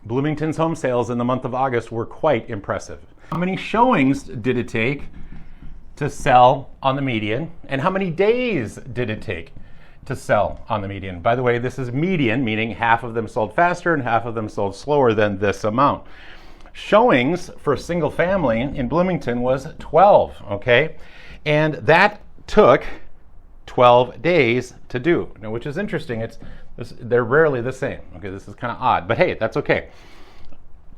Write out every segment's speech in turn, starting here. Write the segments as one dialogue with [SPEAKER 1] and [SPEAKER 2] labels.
[SPEAKER 1] Bloomington's home sales in the month of August were quite impressive. How many showings did it take to sell on the median? And how many days did it take to sell on the median? By the way, this is median, meaning half of them sold faster and half of them sold slower than this amount. Showings for a single family in Bloomington was 12, okay? And that took 12 days to do, now, which is interesting. They're rarely the same. Okay, this is kind of odd, but hey, that's okay.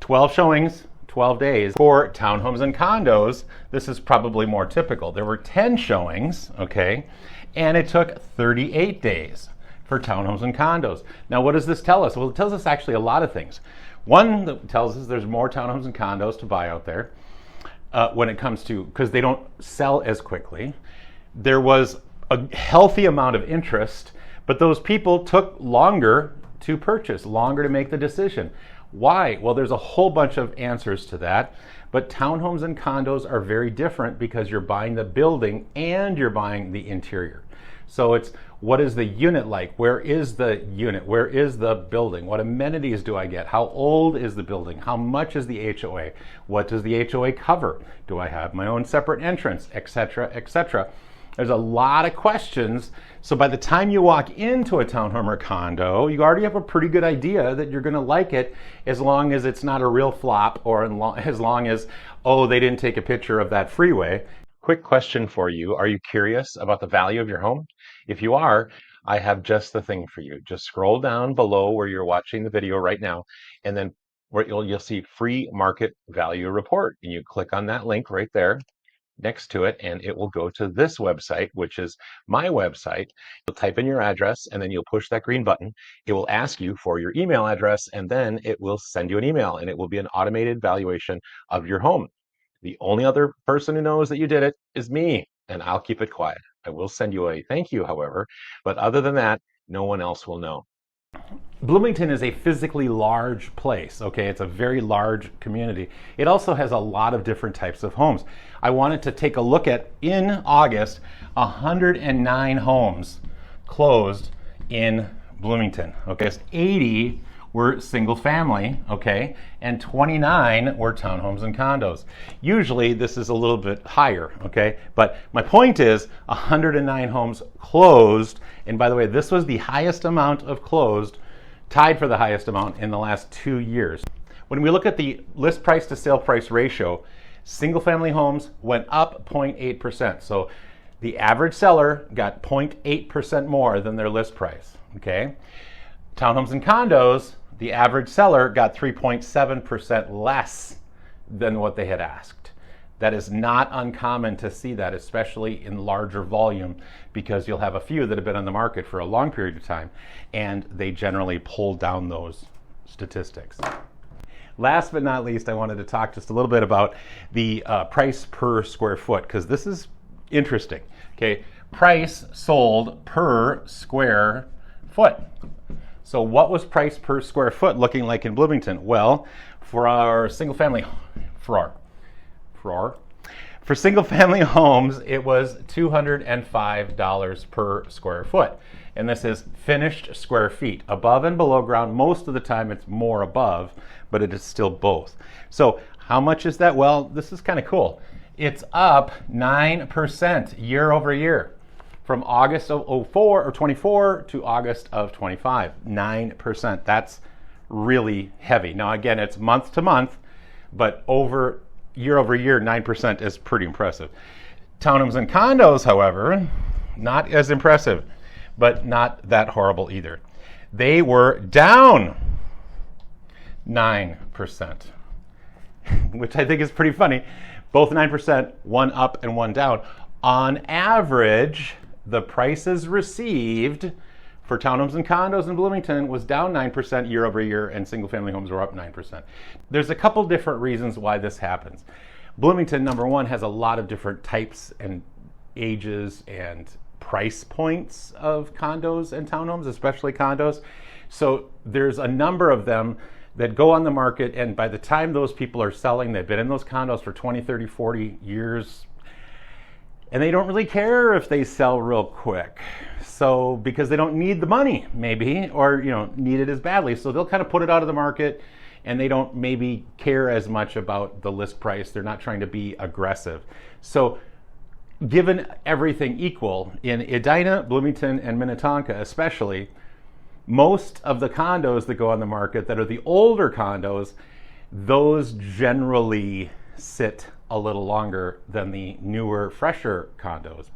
[SPEAKER 1] 12 showings, 12 days. For townhomes and condos, this is probably more typical. There were 10 showings, okay, and it took 38 days for townhomes and condos. Now, what does this tell us? Well, it tells us actually a lot of things. One that tells us there's more townhomes and condos to buy out there when it comes to, because they don't sell as quickly. There was a healthy amount of interest, but those people took longer to purchase, longer to make the decision. Why? Well, there's a whole bunch of answers to that, but townhomes and condos are very different because you're buying the building and you're buying the interior. So it's, what is the unit like? Where is the unit? Where is the building? What amenities do I get? How old is the building? How much is the HOA? What does the HOA cover? Do I have my own separate entrance, etc., etc.? There's a lot of questions. So by the time you walk into a townhome or condo, you already have a pretty good idea that you're going to like it, as long as it's not a real flop, or as long as, oh, they didn't take a picture of that freeway. Quick question for you. Are you curious about the value of your home? If you are, I have just the thing for you. Just scroll down below where you're watching the video right now, and then where you'll see free market value report. And you click on that link right there next to it, and it will go to this website, which is my website. You'll type in your address, and then you'll push that green button. It will ask you for your email address, and then it will send you an email, and it will be an automated valuation of your home. The only other person who knows that you did it is me, and I'll keep it quiet. I will send you a thank you, however, but other than that, no one else will know. Bloomington is a physically large place, okay? It's a very large community. It also has a lot of different types of homes. I wanted to take a look at, in August, 109 homes closed in Bloomington, okay? 80 were single family, okay? And 29 were townhomes and condos. Usually this is a little bit higher, okay? But my point is 109 homes closed, and by the way, this was the highest amount of closed, tied for the highest amount in the last 2 years. When we look at the list price to sale price ratio, single family homes went up 0.8%. So the average seller got 0.8% more than their list price, okay? Townhomes and condos, the average seller got 3.7% less than what they had asked. That is not uncommon to see that, especially in larger volume, because you'll have a few that have been on the market for a long period of time, and they generally pull down those statistics. Last but not least, I wanted to talk just a little bit about the price per square foot, because this is interesting. Okay, price sold per square foot. So what was price per square foot looking like in Bloomington? Well, for single family homes, it was $205 per square foot. And this is finished square feet. Above and below ground, most of the time it's more above, but it is still both. So how much is that? Well, this is kind of cool. It's up 9% year over year. From August of 24 to August of 25, 9%. That's really heavy. Now again, it's month to month, but year over year, 9% is pretty impressive. Townhomes and condos, however, not as impressive, but not that horrible either. They were down 9%, which I think is pretty funny. Both 9%, one up and one down. On average, the prices received for townhomes and condos in Bloomington was down 9% year over year, and single family homes were up 9%. There's a couple different reasons why this happens. Bloomington, number one, has a lot of different types and ages and price points of condos and townhomes, especially condos. So there's a number of them that go on the market, and by the time those people are selling, they've been in those condos for 20, 30, 40 years, and they don't really care if they sell real quick. So because they don't need the money, maybe, or need it as badly. So they'll kind of put it out of the market and they don't maybe care as much about the list price. They're not trying to be aggressive. So given everything equal, in Edina, Bloomington, and Minnetonka especially, most of the condos that go on the market that are the older condos, those generally sit a little longer than the newer, fresher condos.